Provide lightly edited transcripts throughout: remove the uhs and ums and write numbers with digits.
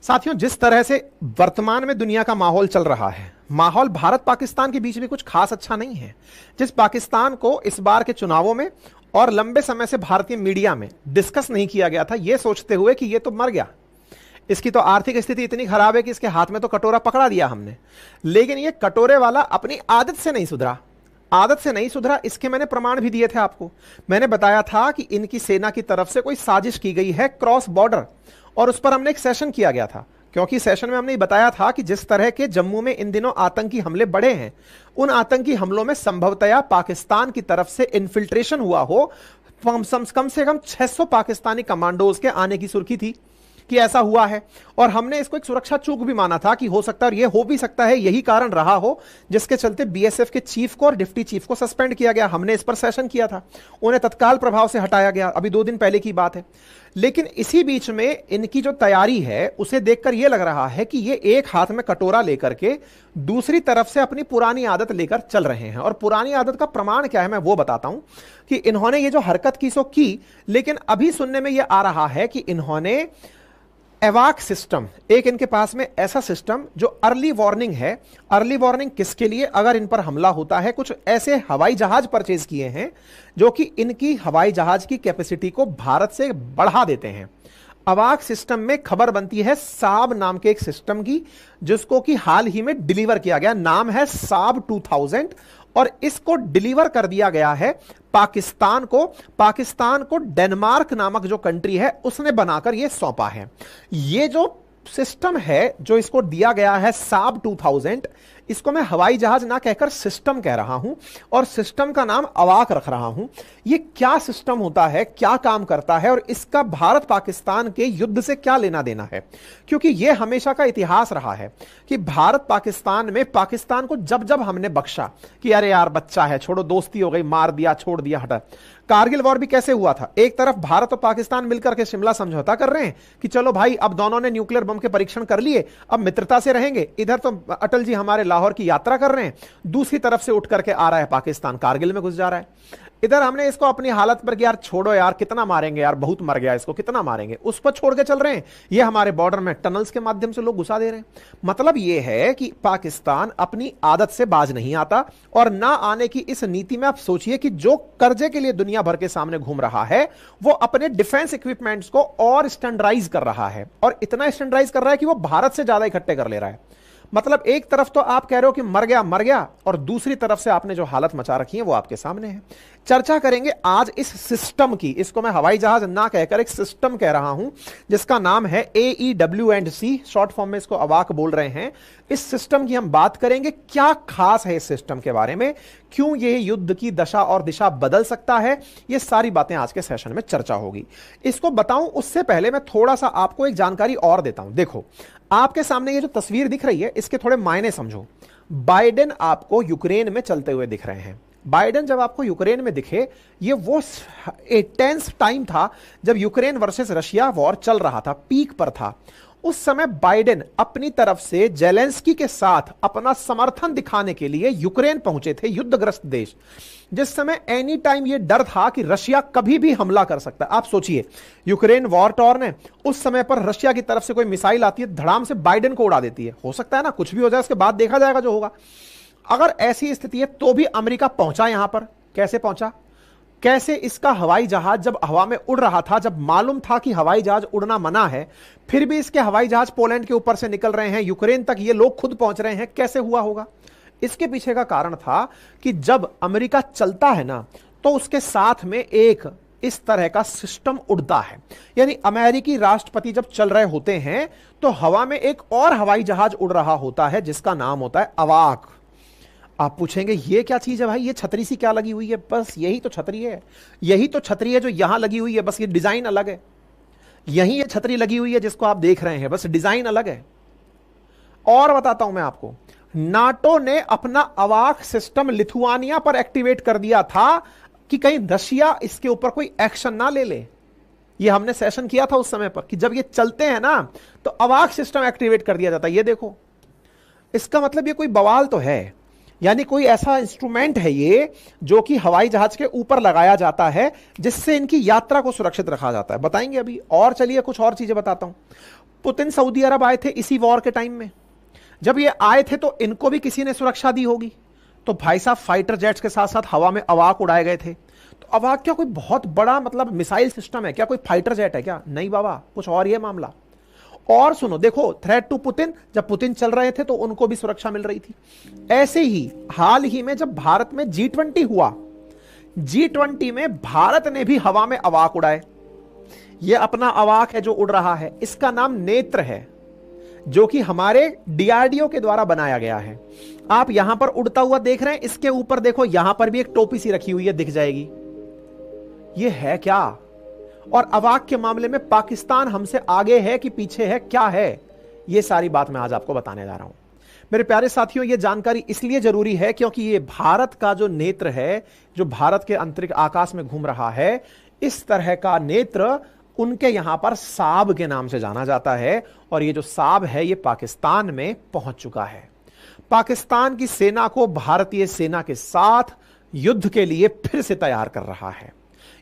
साथियों, जिस तरह से वर्तमान में दुनिया का माहौल चल रहा है, माहौल भारत पाकिस्तान के बीच में कुछ खास अच्छा नहीं है। जिस पाकिस्तान को इस बार के चुनावों में और लंबे समय से भारतीय मीडिया में डिस्कस नहीं किया गया था, यह सोचते हुए कि यह तो मर गया, इसकी तो आर्थिक स्थिति इतनी खराब है कि इसके हाथ में तो कटोरा पकड़ा दिया हमने, लेकिन यह कटोरे वाला अपनी आदत से नहीं सुधरा। आदत से नहीं सुधरा, इसके मैंने प्रमाण भी दिए थे आपको। मैंने बताया था कि इनकी सेना की तरफ से कोई साजिश की गई है क्रॉस बॉर्डर, और उस पर हमने एक सेशन किया गया था, क्योंकि सेशन में हमने बताया था कि जिस तरह के जम्मू में इन दिनों आतंकी हमले बढ़े हैं, उन आतंकी हमलों में संभवतया पाकिस्तान की तरफ से इन्फिल्ट्रेशन हुआ हो। कम से कम 600 पाकिस्तानी कमांडोज के आने की सुर्खी थी कि ऐसा हुआ है, और हमने इसको एक सुरक्षा चूक भी माना था कि हो सकता है, और यह हो भी सकता है यही कारण रहा हो जिसके चलते बीएसएफ के चीफ को और डिप्टी चीफ को सस्पेंड किया गया। हमने इस पर सेशन किया था, उन्हें तत्काल प्रभाव से हटाया गया, अभी 2 दिन पहले की बात है। लेकिन इसी बीच में इनकी जो तैयारी है उसे देखकर यह लग रहा है कि ये एक हाथ में कटोरा लेकर के दूसरी तरफ से अपनी पुरानी आदत लेकर चल रहे हैं। और पुरानी आदत का प्रमाण क्या है मैं वो बताता हूं कि इन्होंने ये जो हरकत की सो की, लेकिन अभी सुनने में यह आ रहा है कि इन्होंने एवाक सिस्टम, एक इनके पास में ऐसा सिस्टम जो अर्ली वार्निंग है। अर्ली वार्निंग किसके लिए? अगर इन पर हमला होता है, कुछ ऐसे हवाई जहाज परचेज किए हैं जो कि इनकी हवाई जहाज की कैपेसिटी को भारत से बढ़ा देते हैं। अवाक सिस्टम में खबर बनती है साब नाम के एक सिस्टम की, जिसको कि हाल ही में डिलीवर किया गया, नाम है साब 2000, और इसको डिलीवर कर दिया गया है पाकिस्तान को। पाकिस्तान को डेनमार्क नामक जो कंट्री है उसने बनाकर यह सौंपा है। ये जो सिस्टम है जो इसको दिया गया है साब 2000, इसको मैं हवाई जहाज ना कहकर सिस्टम कह रहा हूं, और सिस्टम का नाम अवाक रख रहा हूं। ये क्या सिस्टम होता है, क्या काम करता है, और इसका भारत पाकिस्तान के युद्ध से क्या लेना देना है? क्योंकि यह हमेशा का इतिहास रहा है कि भारत पाकिस्तान में पाकिस्तान को जब जब हमने बख्शा कि अरे यार बच्चा है, छोड़ो, दोस्ती हो गई, मार दिया, छोड़ दिया, हटा। कारगिल वॉर भी कैसे हुआ था? एक तरफ भारत और पाकिस्तान मिलकर के शिमला समझौता कर रहे हैं कि चलो भाई अब दोनों ने न्यूक्लियर बम के परीक्षण कर लिए, अब मित्रता से रहेंगे। इधर तो अटल जी हमारे लाहौर की यात्रा कर रहे हैं, दूसरी तरफ से उठ करके आ रहा है पाकिस्तान, कारगिल में घुस जा रहा है। इधर हमने इसको अपनी हालत पर कि यार छोड़ो यार, कितना मारेंगे यार, बहुत मर गया, इसको कितना मारेंगे, उस पर छोड़ के चल रहे हैं। ये हमारे बॉर्डर में टनल्स के माध्यम से लोग घुसा दे रहे हैं। मतलब ये है कि पाकिस्तान अपनी आदत से बाज नहीं आता, और ना आने की इस नीति में आप सोचिए कि जो कर्जे के लिए दुनिया भर के सामने घूम रहा है, वो अपने डिफेंस इक्विपमेंट्स को और स्टैंडर्डाइज कर रहा है, और इतना स्टैंडर्डाइज कर रहा है कि वो भारत से ज्यादा इकट्ठे कर ले रहा है। मतलब एक तरफ तो आप कह रहे हो कि मर गया, और दूसरी तरफ से आपने जो हालत मचा रखी है वो आपके सामने है। चर्चा करेंगे आज इस सिस्टम की, इसको मैं हवाई जहाज ना कहकर एक सिस्टम कह रहा हूं, जिसका नाम है AEW&C, शॉर्ट फॉर्म में इसको अवाक बोल रहे हैं। इस सिस्टम की हम बात करेंगे, क्या खास है इस सिस्टम के बारे में, क्यों यह युद्ध की दशा और दिशा बदल सकता है, ये सारी बातें आज के सेशन में चर्चा होगी। इसको बताऊं उससे पहले मैं थोड़ा सा आपको एक जानकारी और देता हूं। देखो, आपके सामने ये जो तस्वीर दिख रही है, इसके थोड़े मायने समझो। बाइडेन आपको यूक्रेन में चलते हुए दिख रहे हैं। बाइडेन जब आपको यूक्रेन में दिखे, ये वो टेंस टाइम था जब यूक्रेन वर्सेस रशिया वॉर चल रहा था, पीक पर था। उस समय बाइडेन अपनी तरफ से जेलेंस्की के साथ अपना समर्थन दिखाने के लिए यूक्रेन पहुंचे थे, युद्धग्रस्त देश, जिस समय एनी टाइम यह डर था कि रशिया कभी भी हमला कर सकता है। आप सोचिए, यूक्रेन वॉर टॉर्न है, उस समय पर रशिया की तरफ से कोई मिसाइल आती है, धड़ाम से बाइडेन को उड़ा देती है। हो सकता है ना, कुछ भी हो जाए, उसके बाद देखा जाएगा जो होगा। अगर ऐसी स्थिति है तो भी अमेरिका पहुंचा यहां पर। कैसे पहुंचा? कैसे इसका हवाई जहाज जब हवा में उड़ रहा था, जब मालूम था कि हवाई जहाज उड़ना मना है, फिर भी इसके हवाई जहाज पोलैंड के ऊपर से निकल रहे हैं, यूक्रेन तक ये लोग खुद पहुंच रहे हैं। कैसे हुआ होगा? इसके पीछे का कारण था कि जब अमेरिका चलता है ना, तो उसके साथ में एक इस तरह का सिस्टम उड़ता है। यानी अमेरिकी राष्ट्रपति जब चल रहे होते हैं तो हवा में एक और हवाई जहाज उड़ रहा होता है, जिसका नाम होता है अवाक। आप पूछेंगे ये क्या चीज है भाई, ये छतरी सी क्या लगी हुई है? बस यही तो छतरी है, यही तो छतरी है जो यहां लगी हुई है, बस ये डिजाइन अलग है। यही ये छतरी लगी हुई है जिसको आप देख रहे हैं, बस डिजाइन अलग है। और बताता हूं मैं आपको, नाटो ने अपना अवाक सिस्टम लिथुआनिया पर एक्टिवेट कर दिया था कि कहीं रशिया इसके ऊपर कोई एक्शन ना ले ले। ये हमने सेशन किया था उस समय पर कि जब ये चलते हैं ना तो अवाक सिस्टम एक्टिवेट कर दिया जाता है। ये देखो, इसका मतलब ये कोई बवाल तो है, यानी कोई ऐसा इंस्ट्रूमेंट है ये जो कि हवाई जहाज के ऊपर लगाया जाता है, जिससे इनकी यात्रा को सुरक्षित रखा जाता है। बताएंगे अभी। और चलिए कुछ और चीजें बताता हूं। पुतिन सऊदी अरब आए थे इसी वॉर के टाइम में। जब ये आए थे तो इनको भी किसी ने सुरक्षा दी होगी। तो भाई साहब फाइटर जेट्स के साथ साथ हवा में अवाक उड़ाए गए थे। तो अवाक क्या कोई बहुत बड़ा मतलब मिसाइल सिस्टम है क्या, कोई फाइटर जेट है क्या? नहीं बाबा, कुछ और ये मामला। और सुनो, देखो थ्रेट टू पुतिन, जब पुतिन चल रहे थे तो उनको भी सुरक्षा मिल रही थी। ऐसे ही हाल ही में जब भारत में G20 हुआ, G20 में भारत ने भी हवा में अवाक उड़ाए। ये अपना अवाक है जो उड़ रहा है, इसका नाम नेत्र है, जो कि हमारे DRDO के द्वारा बनाया गया है। आप यहां पर उड़ता हुआ देख रहे हैं, इसके ऊपर देखो यहां पर भी एक टोपी सी रखी हुई है, दिख जाएगी। ये है क्या? और अवाक के मामले में पाकिस्तान हमसे आगे है कि पीछे है, क्या है? ये सारी बात मैं आज आपको बताने जा रहा हूं। मेरे प्यारे साथियों, ये जानकारी इसलिए जरूरी है क्योंकि ये भारत का जो नेत्र है, जो भारत के अंतरिक्ष आकाश में घूम रहा है, इस तरह का नेत्र उनके यहां पर साब के नाम से जाना जाता है। और ये जो साब है ये पाकिस्तान में पहुंच चुका है। पाकिस्तान की सेना को भारतीय सेना के साथ युद्ध के लिए फिर से तैयार कर रहा है।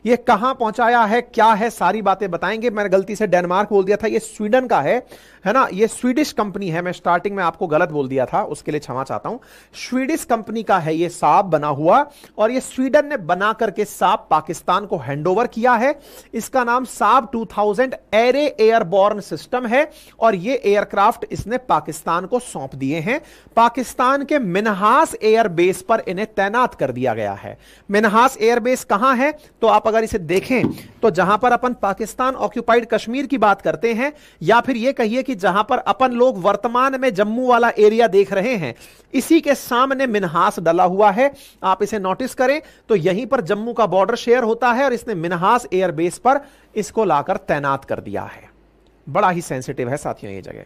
ये कहां पहुंचाया है, क्या है, सारी बातें बताएंगे। मैंने गलती से डेनमार्क बोल दिया था, ये स्वीडन का है ना। ये स्वीडिश कंपनी है, मैं स्टार्टिंग में आपको गलत बोल दिया था, उसके लिए क्षमा चाहता हूं। स्वीडिश कंपनी का है ये साब बना हुआ, और ये स्वीडन ने बना करके साब पाकिस्तान को हैंडओवर किया है। इसका नाम साब 2000 एरे एयरबॉर्न सिस्टम है, और ये एयरक्राफ्ट इसने पाकिस्तान को सौंप दिए हैं। पाकिस्तान के मिन्हास एयरबेस पर इन्हें तैनात कर दिया गया है। मिन्हास एयरबेस कहां है? तो आप अगर इसे देखें तो जहां पर अपन पाकिस्तान ऑक्यूपाइड कश्मीर की बात करते हैं, या फिर यह कहिए कि जहां पर अपन लोग वर्तमान में जम्मू वाला एरिया देख रहे हैं, इसी के सामने मिन्हास डला हुआ है। आप इसे नोटिस करें तो यहीं पर जम्मू का बॉर्डर शेयर होता है, और इसने मिन्हास एयरबेस पर इसको लाकर तैनात कर दिया है। बड़ा ही सेंसिटिव है साथियों ये जगह।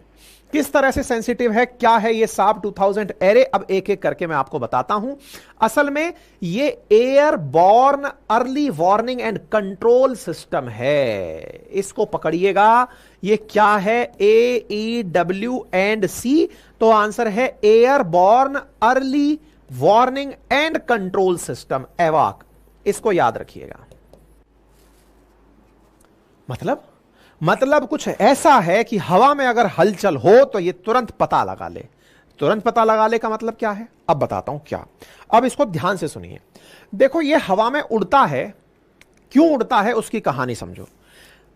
किस तरह से सेंसिटिव है, क्या है ये साब 2000 एरे, अब एक एक करके मैं आपको बताता हूं। असल में ये airborne early warning and control system है। इसको पकड़िएगा, ये क्या है? AEW&C। तो आंसर है airborne early warning and control system, एवाक। इसको याद रखिएगा। मतलब कुछ ऐसा है कि हवा में अगर हलचल हो तो ये तुरंत पता लगा ले। तुरंत पता लगा ले का मतलब क्या है, अब बताता हूं क्या। अब इसको ध्यान से सुनिए। देखो ये हवा में उड़ता है, क्यों उड़ता है उसकी कहानी समझो।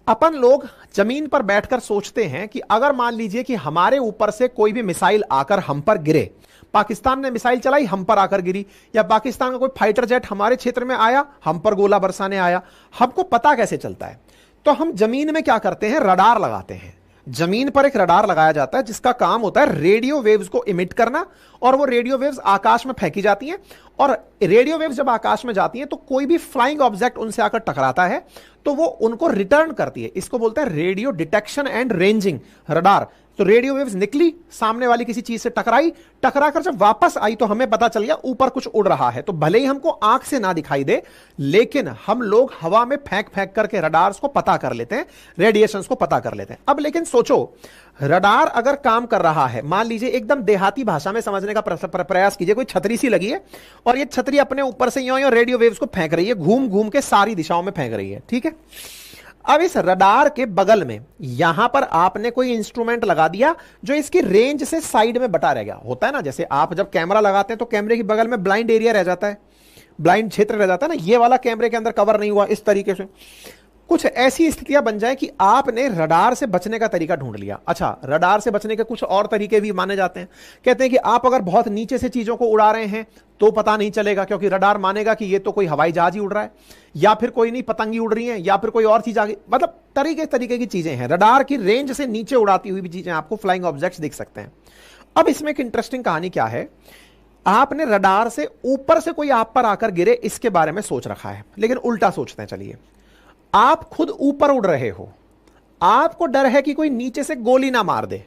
अपन लोग जमीन पर बैठकर सोचते हैं कि अगर मान लीजिए कि हमारे ऊपर से कोई भी मिसाइल आकर हम पर गिरे, पाकिस्तान ने मिसाइल चलाई, हम पर आकर गिरी, या पाकिस्तान का कोई फाइटर जेट हमारे क्षेत्र में आया, हम पर गोला बरसाने आया, हमको पता कैसे चलता है? तो हम जमीन में क्या करते हैं? रडार लगाते हैं। जमीन पर एक रडार लगाया जाता है जिसका काम होता है रेडियो वेव्स को इमिट करना, और वो रेडियो वेव्स आकाश में फेंकी जाती हैं। और रेडियो वेव्स जब आकाश में जाती हैं तो कोई भी फ्लाइंग ऑब्जेक्ट उनसे आकर टकराता है तो वो उनको रिटर्न करती है। इसको बोलते हैं radio detection and ranging radar. तो रेडियो वेव्स निकली, सामने वाली किसी चीज से टकराई, टकराकर जब वापस आई तो हमें पता चल गया ऊपर कुछ उड़ रहा है। तो भले ही हमको आंख से ना दिखाई दे, लेकिन हम लोग हवा में फेंक फेंक करके रडार्स को पता कर लेते हैं, रेडिएशंस को पता कर लेते हैं। अब लेकिन सोचो, रडार अगर काम कर रहा है, मान लीजिए एकदम देहाती भाषा में समझने का प्रयास कीजिए, कोई छतरी सी लगी है और ये छतरी अपने ऊपर से यूं रेडियो वेव्स को फेंक रही है, घूम घूम के सारी दिशाओं में फेंक रही है, ठीक है। अब इस रडार के बगल में यहां पर आपने कोई इंस्ट्रूमेंट लगा दिया जो इसकी रेंज से साइड में बटा रह गया। होता है ना, जैसे आप जब कैमरा लगाते हैं तो कैमरे के बगल में ब्लाइंड एरिया रह जाता है, ब्लाइंड क्षेत्र रह जाता है ना, ये वाला कैमरे के अंदर कवर नहीं हुआ, इस तरीके से कुछ ऐसी स्थितियां बन जाए कि आपने रडार से बचने का तरीका ढूंढ लिया। अच्छा, रडार से बचने के कुछ और तरीके भी माने जाते हैं। कहते हैं कि आप अगर बहुत नीचे से चीजों को उड़ा रहे हैं तो पता नहीं चलेगा, क्योंकि रडार मानेगा कि ये तो कोई हवाई जहाज ही उड़ रहा है, या फिर कोई नहीं पतंगी उड़ रही है, या फिर कोई और चीज आ गई। मतलब तरीके की चीजें हैं। रडार की रेंज से नीचे उड़ाती हुई भी चीजें आपको फ्लाइंग ऑब्जेक्ट्स दिख सकते हैं। अब इसमें एक इंटरेस्टिंग कहानी क्या है, आपने रडार से ऊपर से कोई आप पर आकर गिरे इसके बारे में सोच रखा है, लेकिन उल्टा सोचते हैं। चलिए, आप खुद ऊपर उड़ रहे हो, आपको डर है कि कोई नीचे से गोली ना मार दे,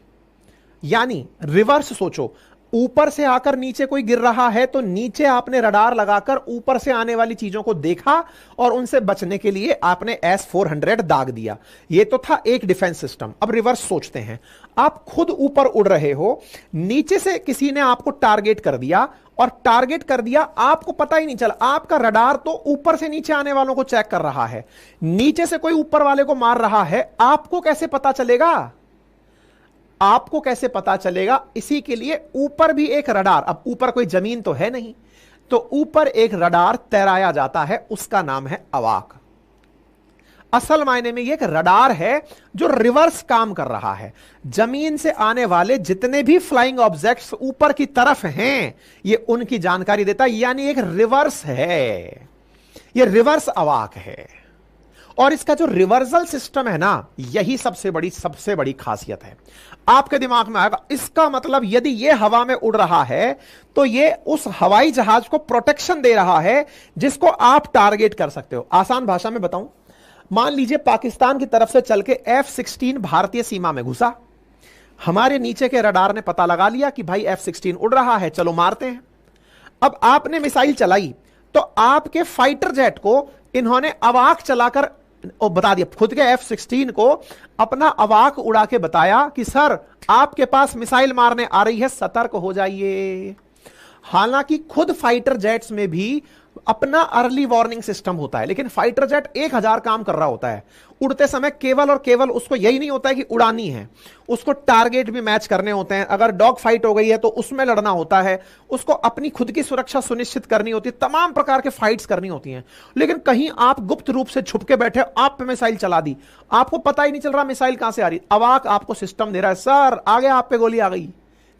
यानी रिवर्स सोचो, ऊपर से आकर नीचे कोई गिर रहा है तो नीचे आपने रडार लगाकर ऊपर से आने वाली चीजों को देखा और उनसे बचने के लिए आपने S-400 दाग दिया। यह तो था एक डिफेंस सिस्टम। अब रिवर्स सोचते हैं, आप खुद ऊपर उड़ रहे हो, नीचे से किसी ने आपको टारगेट कर दिया, और टारगेट कर दिया, आपको पता ही नहीं चला, आपका रडार तो ऊपर से नीचे आने वालों को चेक कर रहा है, नीचे से कोई ऊपर वाले को मार रहा है, आपको कैसे पता चलेगा? आपको कैसे पता चलेगा? इसी के लिए ऊपर भी एक रडार, अब ऊपर कोई जमीन तो है नहीं, तो ऊपर एक रडार तैराया जाता है, उसका नाम है अवाक। असल मायने में ये एक रडार है जो रिवर्स काम कर रहा है। जमीन से आने वाले जितने भी फ्लाइंग ऑब्जेक्ट्स ऊपर की तरफ हैं, ये उनकी जानकारी देता है, यानी एक रिवर्स है, ये रिवर्स अवाक है। और इसका जो रिवर्सल सिस्टम है ना, यही सबसे बड़ी खासियत है। आपके दिमाग में आएगा, इसका मतलब यदि ये हवा में उड़ रहा है तो ये उस हवाई जहाज को प्रोटेक्शन दे रहा है जिसको आप टारगेट कर सकते हो। आसान भाषा में बताऊं, मान लीजिए पाकिस्तान की तरफ से चल के F-16 भारतीय सीमा में घुसा, हमारे नीचे के रडार ने पता लगा लिया कि भाई F-16 उड़ रहा है, चलो मारते हैं। अब आपने मिसाइल चलाई तो आपके फाइटर जेट को इन्होंने अवाक चलाकर बता दिया, खुद के F-16 को अपना अवाक उड़ा के बताया कि सर आपके पास मिसाइल मारने आ रही है, सतर्क हो जाइए। हालांकि खुद फाइटर जेट्स में भी अपना अर्ली वार्निंग सिस्टम होता है, लेकिन फाइटर जेट 1000 काम कर रहा होता है उड़ते समय। केवल और केवल उसको यही नहीं होता है कि उड़ानी है, उसको टारगेट भी मैच करने होते हैं। अगर डॉग फाइट हो गई है तो उसमें लड़ना होता है, उसको अपनी खुद की सुरक्षा सुनिश्चित करनी होती है, तमाम प्रकार के फाइट्स करनी होती हैं। लेकिन कहीं आप गुप्त रूप से छुप के बैठे, आप पे मिसाइल चला दी, आपको पता ही नहीं चल रहा मिसाइल कहां से आ रही। अवाक आपको सिस्टम दे रहा है, सर आगे आप पे गोली आ गई,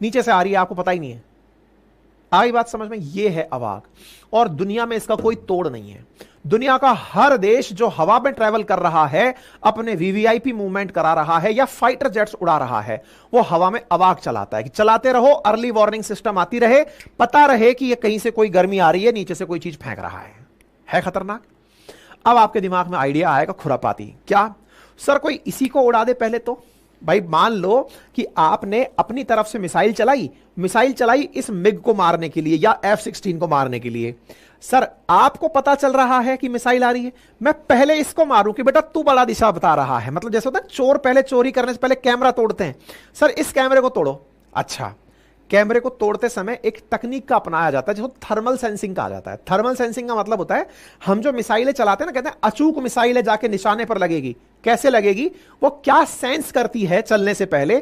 नीचे से आ रही है, आपको पता ही नहीं है। आई बात समझ में? ये है अवाक, और दुनिया में इसका कोई तोड़ नहीं है। दुनिया का हर देश जो हवा में ट्रैवल कर रहा है, अपने वीवीआईपी मूवमेंट करा रहा है या फाइटर जेट्स उड़ा रहा है, वो हवा में अवाक चलाता है कि चलाते रहो, अर्ली वार्निंग सिस्टम आती रहे, पता रहे कि ये कहीं से कोई गर्मी आ रही है, नीचे से कोई चीज फेंक रहा है खतरनाक। अब आपके दिमाग में आइडिया आएगा खुरापाती, क्या सर कोई इसी को उड़ा दे पहले तो। भाई मान लो कि आपने अपनी तरफ से मिसाइल चलाई इस मिग को मारने के लिए या F-16 को मारने के लिए। सर आपको पता चल रहा है कि मिसाइल आ रही है, मैं पहले इसको मारूं कि बेटा तू बड़ा दिशा बता रहा है। मतलब जैसे होता है चोर पहले चोरी करने से पहले कैमरा तोड़ते हैं, सर इस कैमरे को तोड़ो। अच्छा, कैमरे को तोड़ते समय एक तकनीक का अपनाया जाता है जिसको थर्मल सेंसिंग कहा जाता है। थर्मल सेंसिंग का मतलब होता है, हम जो मिसाइलें चलाते हैं ना, कहते हैं अचूक मिसाइलें जाके निशाने पर लगेगी। कैसे लगेगी? वो क्या सेंस करती है चलने से पहले,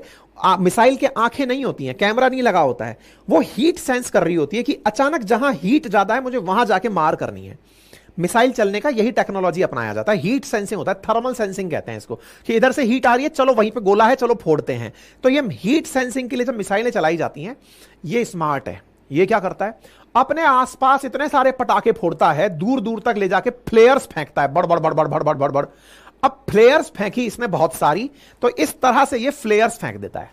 मिसाइल के आंखें नहीं होती हैं, कैमरा नहीं लगा होता है, वो हीट सेंस कर रही होती है कि अचानक जहां हीट ज्यादा है मुझे वहां जाके मार करनी है। मिसाइल चलने का यही टेक्नोलॉजी अपनाया जाता है, हीट सेंसिंग होता है, थर्मल सेंसिंग कहते हैं इसको, कि इधर से हीट आ रही है, चलो वहीं पे गोला है, चलो फोड़ते हैं। तो ये हीट सेंसिंग के लिए जब मिसाइलें चलाई जाती हैं, ये स्मार्ट है। ये क्या करता है, अपने आसपास इतने सारे पटाखे फोड़ता है, दूर दूर तक ले जाके फ्लेयर्स फेंकता है, बड़ बड़ बड़ बड़ बड़ बड़ बड़ बड़। अब फ्लेयर्स फेंकी इसने बहुत सारी, तो इस तरह से ये फ्लेयर्स फेंक देता है।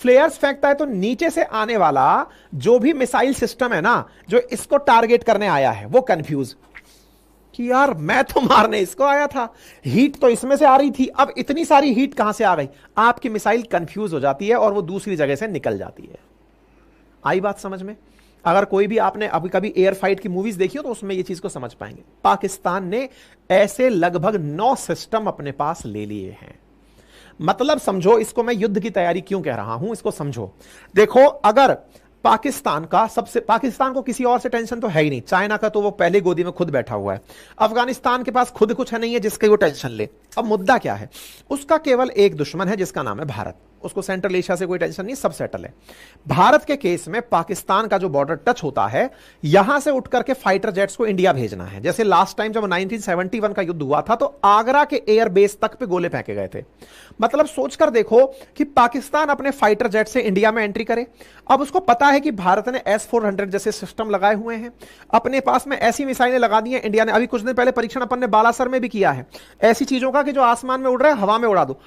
फ्लेयर्स फेंकता है तो नीचे से आने वाला जो भी मिसाइल सिस्टम है ना, जो इसको टारगेट करने आया है, वो कंफ्यूज कि यार मैं तो मारने इसको आया था, हीट तो इसमें से आ रही थी, अब इतनी सारी हीट कहां से आ गई। आपकी मिसाइल कंफ्यूज हो जाती है और वो दूसरी जगह से निकल जाती है। आई बात समझ में? अगर कोई भी आपने अभी कभी एयर फाइट की मूवीज देखी हो तो उसमें ये चीज को समझ पाएंगे। पाकिस्तान ने ऐसे लगभग 9 सिस्टम अपने पास ले लिए हैं। मतलब समझो, इसको मैं युद्ध की तैयारी क्यों कह रहा हूं, इसको समझो। देखो, अगर पाकिस्तान को किसी और से टेंशन तो है ही नहीं, चाइना का तो वो पहले गोदी में खुद बैठा हुआ है, अफगानिस्तान के पास खुद कुछ है नहीं है जिसके वो टेंशन ले। अब मुद्दा क्या है, उसका केवल एक दुश्मन है जिसका नाम है भारत। उसको सेंट्रल एशिया से कोई टेंशन नहीं, सब सेटल है। भारत के केस में पाकिस्तान का जो बॉर्डर टच होता है, यहां से उठ करके फाइटर जेट्स को इंडिया भेजना है। जैसे लास्ट टाइम जब 1971 का युद्ध हुआ था तो आगरा के एयर बेस तक पे गोले फेंके गए थे। मतलब सोचकर देखो कि पाकिस्तान अपने फाइटर जेट से इंडिया में एंट्री करे। अब उसको पता है कि भारत ने S-400 जैसे सिस्टम लगाए हुए हैं, अपने पास में ऐसी मिसाइलें लगा दी हैं इंडिया ने। अभी कुछ दिन पहले परीक्षण अपन ने बालासर में भी किया है ऐसी चीजों का कि जो आसमान में उड़ रहा है हवा में उड़ा दो।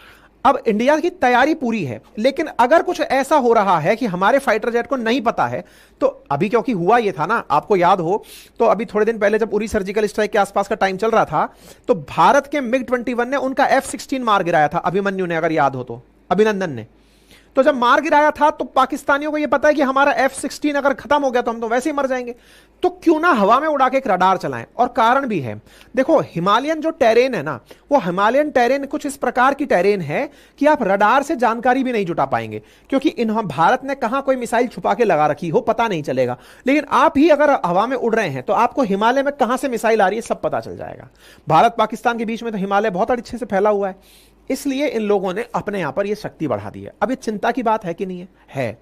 अब इंडिया की तैयारी पूरी है, लेकिन अगर कुछ ऐसा हो रहा है कि हमारे फाइटर जेट को नहीं पता है, तो अभी क्योंकि हुआ ये था ना, आपको याद हो तो अभी थोड़े दिन पहले जब उरी सर्जिकल स्ट्राइक के आसपास का टाइम चल रहा था, तो भारत के MiG-21 ने उनका F-16 मार गिराया था, अभिमन्यु ने, अगर याद हो तो, अभिनंदन ने। तो जब मार गिराया था तो पाकिस्तानियों को यह पता है कि हमारा F-16 अगर खत्म हो गया तो हम तो वैसे ही मर जाएंगे, तो क्यों ना हवा में उड़ा के एक रडार चलाएं। और कारण भी है, देखो हिमालयन जो टेरेन है ना, वो हिमालयन टेरेन कुछ इस प्रकार की टेरेन है कि आप रडार से जानकारी भी नहीं जुटा पाएंगे, क्योंकि भारत ने कहां कोई मिसाइल छुपा के लगा रखी हो पता नहीं चलेगा। लेकिन आप ही अगर हवा में उड़ रहे हैं तो आपको हिमालय में कहां से मिसाइल आ रही है सब पता चल जाएगा। भारत पाकिस्तान के बीच में तो हिमालय बहुत अच्छे से फैला हुआ है। इसलिए इन लोगों ने अपने यहां पर यह शक्ति बढ़ा दी है। अब ये चिंता की बात है कि नहीं है?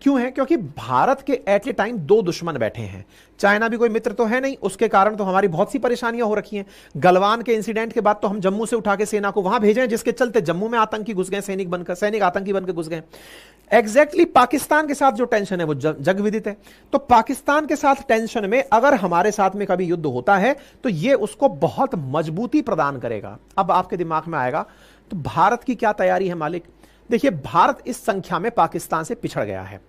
क्यों है? क्योंकि भारत के एट ए टाइम दो दुश्मन बैठे हैं। चाइना भी कोई मित्र तो है नहीं, उसके कारण तो हमारी बहुत सी परेशानियां हो रखी हैं। गलवान के इंसिडेंट के बाद तो हम जम्मू से उठा के सेना को वहां भेजे, जिसके चलते जम्मू में आतंकी घुस गए, सैनिक आतंकी बनकर घुस गए। एग्जैक्टली पाकिस्तान के साथ जो टेंशन है वो जग विदित है। तो पाकिस्तान के साथ टेंशन में अगर हमारे साथ में कभी युद्ध होता है तो ये उसको बहुत मजबूती प्रदान करेगा। अब आपके दिमाग में आएगा तो भारत की क्या तैयारी है मालिक? देखिए, भारत इस संख्या में पाकिस्तान से पिछड़ गया है।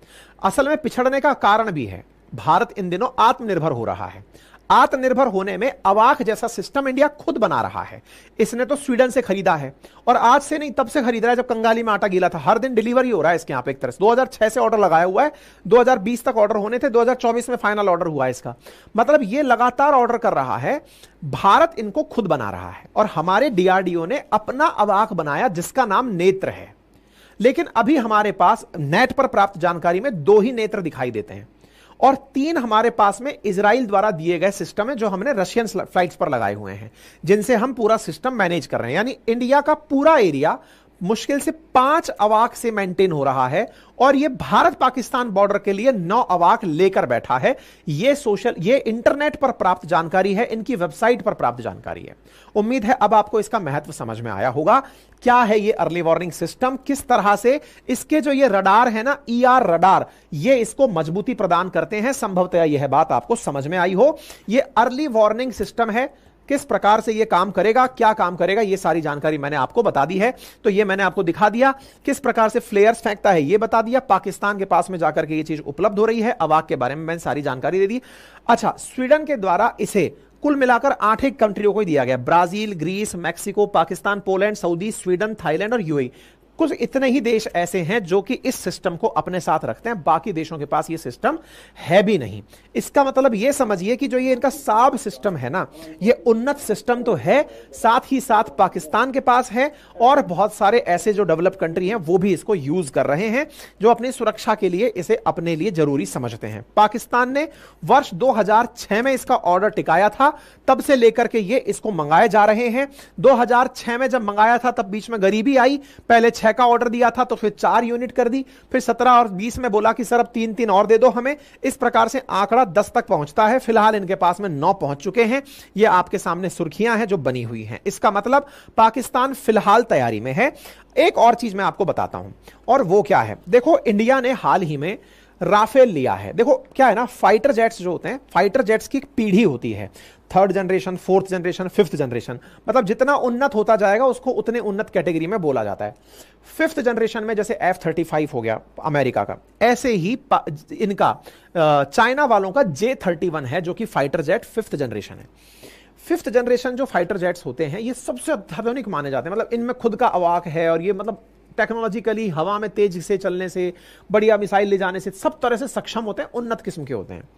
असल में पिछड़ने का कारण भी है, भारत इन दिनों आत्मनिर्भर हो रहा है। आत्मनिर्भर होने में अवाक जैसा सिस्टम इंडिया खुद बना रहा है। इसने तो स्वीडन से खरीदा है, और आज से नहीं तब से खरीद रहा है जब कंगाली में आटा गीला था। हर दिन डिलीवरी हो रहा है इसके यहाँ पे एक तरह से। 2006 से ऑर्डर लगाया हुआ है, 2020 तक ऑर्डर होने थे, 2024 में फाइनल ऑर्डर हुआ है इसका। मतलब ये लगातार ऑर्डर कर रहा है, भारत इनको खुद बना रहा है। और हमारे डीआरडीओ ने अपना अवाक बनाया जिसका नाम नेत्र है। लेकिन अभी हमारे पास नेट पर प्राप्त जानकारी में 2 ही नेत्र दिखाई देते हैं, और 3 हमारे पास में इजराइल द्वारा दिए गए सिस्टम है जो हमने रशियन फ्लाइट्स पर लगाए हुए हैं, जिनसे हम पूरा सिस्टम मैनेज कर रहे हैं। यानी इंडिया का पूरा एरिया मुश्किल से 5 अवाक से मेंटेन हो रहा है, और ये भारत पाकिस्तान बॉर्डर के लिए 9 अवाक लेकर बैठा है। ये इंटरनेट पर प्राप्त जानकारी है, इनकी वेबसाइट पर प्राप्त जानकारी है। उम्मीद है अब आपको इसका महत्व समझ में आया होगा। क्या है ये अर्ली वार्निंग सिस्टम, किस तरह से इसके जो ये रडार है ना, ईआर रडार, ये इसको मजबूती प्रदान करते हैं। संभवतः यह बात आपको समझ में आई हो। ये अर्ली वार्निंग सिस्टम है, किस प्रकार से ये काम करेगा, क्या काम करेगा, ये सारी जानकारी मैंने आपको बता दी है। तो ये मैंने आपको दिखा दिया किस प्रकार से फ्लेयर्स फेंकता है, ये बता दिया। पाकिस्तान के पास में जाकर के ये चीज उपलब्ध हो रही है। अवाक के बारे में मैंने सारी जानकारी दे दी। अच्छा, स्वीडन के द्वारा इसे कुल मिलाकर 8 ही कंट्रियों को दिया गया। Brazil, Greece, Mexico, Pakistan, Poland, Saudi, Sweden, Thailand और यूएई। कुछ इतने ही देश ऐसे हैं जो कि इस सिस्टम को अपने साथ रखते हैं, बाकी देशों के पास ये सिस्टम है भी नहीं। इसका मतलब ये समझिए कि जो ये इनका साब सिस्टम है ना, ये उन्नत सिस्टम तो है, साथ ही साथ पाकिस्तान के पास है, और बहुत सारे ऐसे जो डेवलप कंट्री हैं वो भी इसको यूज कर रहे हैं, जो अपनी सुरक्षा के लिए इसे अपने लिए जरूरी समझते हैं। पाकिस्तान ने वर्ष 2006 में इसका ऑर्डर टिकाया था, तब से लेकर के ये इसको मंगाए जा रहे हैं। 2006 में जब मंगाया था तब बीच में गरीबी आई, पहले 6 का ऑर्डर दिया था तो फिर 4 यूनिट कर दी, फिर 17 और 20 में बोला कि सर अब 3 और दे दो हमें। इस प्रकार से आंकड़ा 10 तक पहुंचता है। फिलहाल इनके पास में 9 पहुंच चुके हैं। ये आपके सामने सुर्खियां हैं जो बनी हुई हैं। इसका मतलब पाकिस्तान फिलहाल तैयारी में है। एक और चीज मैं आपको बताता हूं, और वो क्या है, देखो इंडिया ने हाल ही में राफेल लिया है। देखो क्या है ना, फाइटर जेट्स जो होते हैं, फाइटर जेट्स की एक पीढ़ी होती है, 3rd generation, 4th generation, 5th generation. मतलब जितना उन्नत होता जाएगा उसको उतने उन्नत कैटेगरी में बोला जाता है। 5th जनरेशन में जैसे F-35 हो गया अमेरिका का, ऐसे ही इनका चाइना वालों का J-31 है जो कि फाइटर जेट 5th जनरेशन है। 5th जनरेशन जो फाइटर जेट्स होते हैं ये सबसे अत्याधुनिक माने जाते हैं। मतलब इनमें खुद का अवाक है, और ये मतलब टेक्नोलॉजिकली हवा में तेज से चलने से, बढ़िया मिसाइल ले जाने से सब तरह से सक्षम होते हैं, उन्नत किस्म के होते हैं।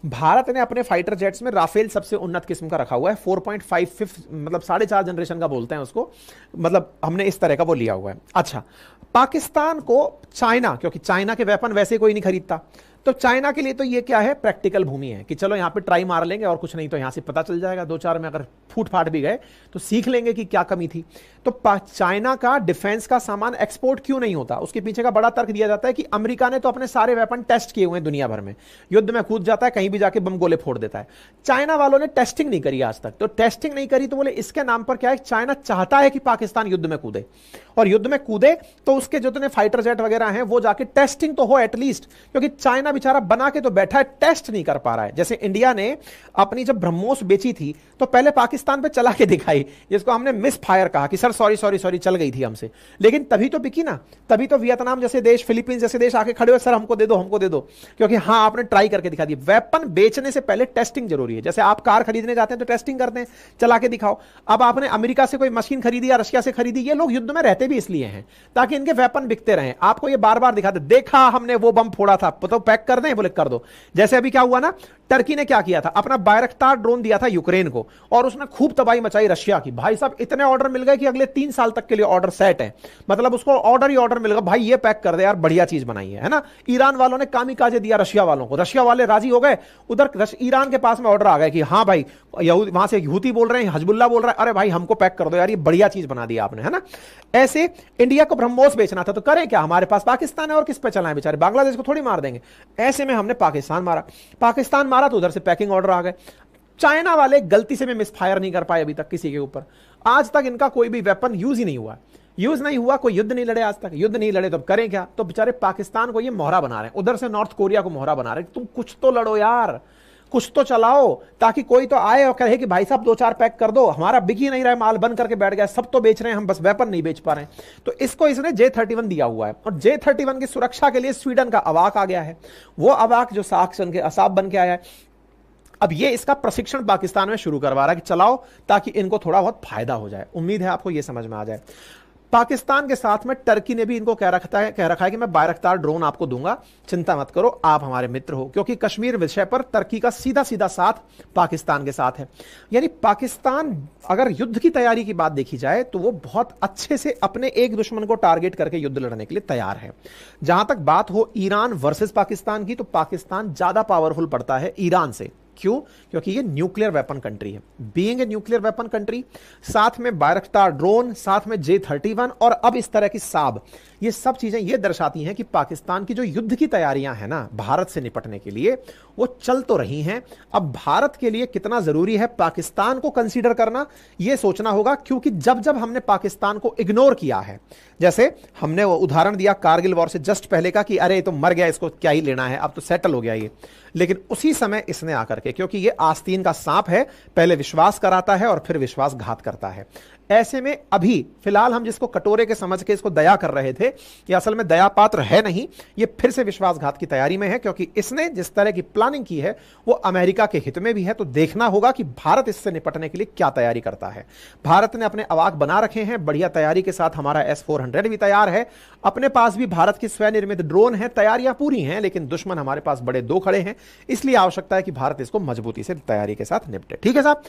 भारत ने अपने फाइटर जेट्स में राफेल सबसे उन्नत किस्म का रखा हुआ है, 4.5 मतलब 4.5 जनरेशन का बोलते हैं उसको, मतलब हमने इस तरह का वो लिया हुआ है। अच्छा, पाकिस्तान को चाइना, क्योंकि चाइना के वेपन वैसे कोई नहीं खरीदता, तो चाइना के लिए तो ये क्या है, प्रैक्टिकल भूमि है कि चलो यहां पे ट्राई मार लेंगे, और कुछ नहीं तो यहां से पता चल जाएगा, 2-4 में अगर फूट फाट भी गए तो सीख लेंगे कि क्या कमी थी। तो चाइना का डिफेंस का सामान एक्सपोर्ट क्यों नहीं होता, उसके पीछे का बड़ा तर्क दिया जाता है कि अमेरिका ने तो अपने सारे वेपन टेस्ट किए हुए हैं दुनिया भर में, युद्ध में कूद जाता है, कहीं भी जाके बम गोले फोड़ देता है। चाइना वालों ने टेस्टिंग नहीं करी आज तक। तो टेस्टिंग नहीं करी तो बोले इसके नाम पर क्या है, चाइना चाहता है कि पाकिस्तान युद्ध में कूदे, और युद्ध में कूदे तो उसके जितने फाइटर जेट वगैरह हैं वो जाके टेस्टिंग तो हो एटलीस्ट, क्योंकि चाइना बेचारा बना के तो बैठा है, टेस्ट नहीं कर पा रहा है। जैसे इंडिया ने अपनी जब ब्रह्मोस बेची थी तो पहले पाकिस्तान पे चला के दिखाई, जिसको हमने मिस फायर कहा कि सर सॉरी सॉरी सॉरी चल गई थी हमसे, लेकिन तभी तो बिकी ना। तभी तो वियतनाम जैसे देश, फिलीपींस जैसे देश आके खड़े हुए, सर हमको दे दो, क्योंकि हाँ आपने ट्राई करके दिखा दी। वेपन बेचने से पहले टेस्टिंग जरूरी है। जैसे आप कार खरीदने जाते हैं तो टेस्टिंग करते हैं, चला के दिखाओ। अब आपने अमेरिका से कोई मशीन खरीदी या रशिया से खरीदी, ये लोग युद्ध में रहते भी इसलिए हैं ताकि इनके वेपन बिकते रहे। आपको ये बार बार दिखाते, देखा हमने वो बम फोड़ा था, तो पैक कर दें? बोले कर दो। जैसे अभी क्या हुआ ना, टर्की ने क्या किया था, अपना बायरक्तार ड्रोन दिया था यूक्रेन को और उसने खूब तबाही मचाई रशिया की। भाई साहब इतने ऑर्डर मिल गए कि अगले 3 साल तक के लिए ऑर्डर सेट है, मतलब उसको ऑर्डर ही ऑर्डर मिल गया, भाई ये पैक कर दे यार, बढ़िया चीज बनाई है ना। ईरान वालों ने कामिकाजे दिया रशिया वालों को, रशिया वाले राजी हो गए, उधर ईरान के पास में ऑर्डर आ गए कि हाँ भाई वहां से हूती बोल रहे हैं, हजबुल्ला बोल रहा है, अरे भाई हमको पैक कर दो यार, ये बढ़िया चीज बना दी आपने, है ना। ऐसे इंडिया को ब्रह्मोस बेचना था तो करें क्या, हमारे पास पाकिस्तान है और किस पे चलाएं बेचारे, बांग्लादेश को थोड़ी मार देंगे। ऐसे में हमने पाकिस्तान मारा तो उधर से पैकिंग ऑर्डर आ गए। चाइना वाले गलती से भी मिसफायर नहीं कर पाए अभी तक किसी के ऊपर, आज तक इनका कोई भी वेपन यूज ही नहीं हुआ, कोई युद्ध नहीं लड़े आज तक, युद्ध नहीं लड़े तो करें क्या। तो बेचारे पाकिस्तान को ये मोहरा बना रहे हैं, उधर से नॉर्थ कोरिया को मोहरा बना रहे हैं। तुम कुछ तो लड़ो यार, कुछ तो चलाओ, ताकि कोई तो आए और कहे कि भाई साहब 2-4 पैक कर दो, हमारा बिक ही नहीं रहा है, माल बंद करके बैठ गया, सब तो बेच रहे हैं, हम बस वेपन नहीं बेच पा रहे हैं। तो इसको इसने J-31 दिया हुआ है, और J-31 की सुरक्षा के लिए स्वीडन का अवाक आ गया है, वो अवाक जो साक्सन के असाब बन के आया है। अब ये इसका प्रशिक्षण पाकिस्तान में शुरू करवा रहा है कि चलाओ, ताकि इनको थोड़ा बहुत फायदा हो जाए। उम्मीद है आपको ये समझ में आ जाए। पाकिस्तान के साथ में टर्की ने भी इनको कह रखा है कि मैं बायरक्तार ड्रोन आपको दूंगा, चिंता मत करो, आप हमारे मित्र हो, क्योंकि कश्मीर विषय पर टर्की का सीधा सीधा साथ पाकिस्तान के साथ है। यानी पाकिस्तान अगर युद्ध की तैयारी की बात देखी जाए तो वो बहुत अच्छे से अपने एक दुश्मन को टारगेट करके युद्ध लड़ने के लिए तैयार है। जहां तक बात हो ईरान वर्सेस पाकिस्तान की, तो पाकिस्तान ज्यादा पावरफुल पड़ता है ईरान से। क्यों? क्योंकि ये न्यूक्लियर वेपन कंट्री है। Being a nuclear weapon country, साथ में बायरक्तार ड्रोन, साथ में J-31 और अब इस तरह की साब, ये सब चीजें ये दर्शाती हैं कि पाकिस्तान की जो युद्ध की तैयारियां हैं ना भारत से निपटने के लिए, वो चल तो रही हैं। अब भारत के लिए कितना जरूरी है पाकिस्तान को कंसीडर करना, ये सोचना होगा, क्योंकि जब जब हमने पाकिस्तान को इग्नोर किया है, जैसे हमने वो उदाहरण दिया कारगिल वॉर से जस्ट पहले का कि अरे तो मर गया, इसको क्या ही लेना है, अब तो सेटल हो गया ये, लेकिन उसी समय इसने आकर के, क्योंकि ये आस्तीन का सांप है, पहले विश्वास कराता है और फिर विश्वासघात करता है। ऐसे में अभी फिलहाल हम जिसको कटोरे के समझ के इसको दया कर रहे थे, ये असल में दया पात्र है नहीं, ये फिर से विश्वासघात की तैयारी में है, क्योंकि इसने जिस तरह की प्लानिंग की है वो अमेरिका के हित में भी है। तो देखना होगा कि भारत इससे निपटने के लिए क्या तैयारी करता है। भारत ने अपने अवाक बना रखे हैं बढ़िया तैयारी के साथ, हमारा S-400 भी तैयार है, अपने पास भी भारत की स्वनिर्मित ड्रोन है, तैयारियां पूरी हैं, लेकिन दुश्मन हमारे पास बड़े दो खड़े हैं, इसलिए आवश्यकता है कि भारत इसको मजबूती से तैयारी के साथ निपटे। ठीक है साहब।